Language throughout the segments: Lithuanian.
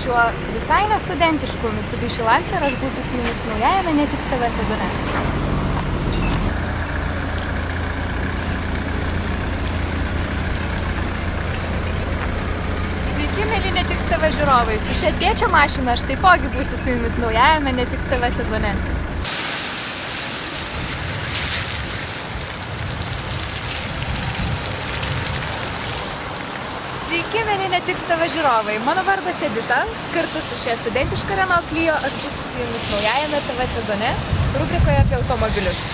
šiuo visai nestudentišku Mitsubishi Lancer aš būsiu su jumis naujajame Netiks TV sezone. Sveiki, mėly Netiks TV žiūrovai! Su šia tėčio mašina aš taipogi būsiu su jumis naujajame Netiks TV sezone. Sveiki, mėly Netiks TV žiūrovai! Mano vardas Edita. Kartu su šia studentiška Renault Clio aš būsiu su jumis naujajame TV sezone, rubrikoje apie automobilius.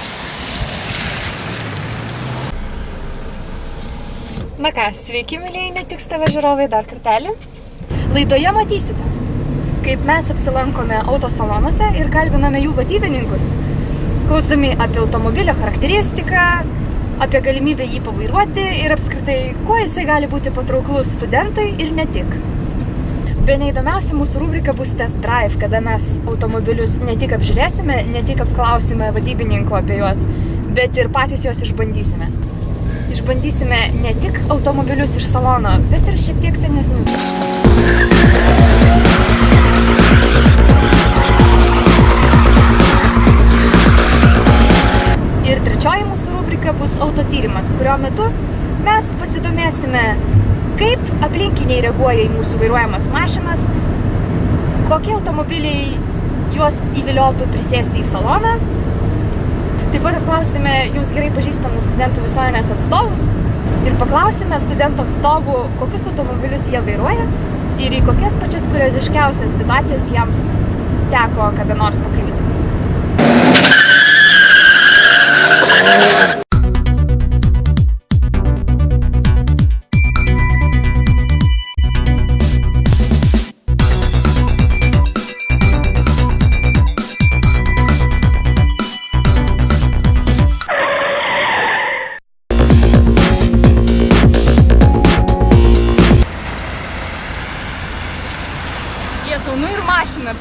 Na ką, sveiki, mėlyje Netiks TV žiūrovai, dar kartelį. Laidoje matysite, kaip mes apsilankome autosalonuose ir kalbiname jų vadybininkus, klausdami apie automobilio charakteristiką, apie galimybę jį pavairuoti ir apskritai, kuo jisai gali būti patrauklus studentui ir ne tik. Bene įdomiausia mūsų rubrika bus Test Drive, kada mes automobilius ne tik apžiūrėsime, ne tik apklausime vadybininkų apie juos, bet ir patys juos išbandysime. Išbandysime ne tik automobilius iš salono, bet ir šiek tiek senesnius. Ir trečioji mūsų rubrika bus autotyrimas, kurio metu mes pasidomėsime, kaip aplinkiniai reaguoja į mūsų vairuojamas mašinas, kokie automobiliai juos įviliotų prisėsti į saloną. Taip pat apklausime jums gerai pažįstamų studentų visuomenės atstovus ir paklausime studentų atstovų, kokius automobilius jie vairuoja ir į kokias pačias kurioziškiausias situacijas jiems teko kada nors pakliūti. Nu ir mašina.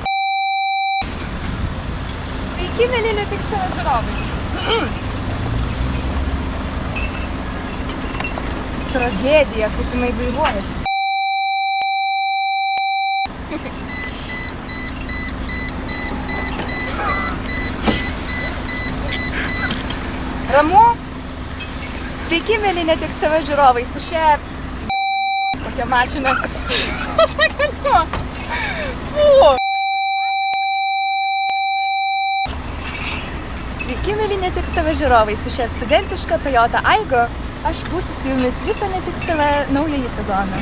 Sveiki, mėly Netiks TV žiūrovai. Tragedija, kaip jinai vairuojasi. Ramu. Sveiki, mėly Netiks TV žiūrovai, su šia tokia mašina. Sveiki, mėly Netiks TV žiūrovai, su šia studentiška Toyota Aygo aš būsiu su jumis visą Netiks TV naująjį sezoną.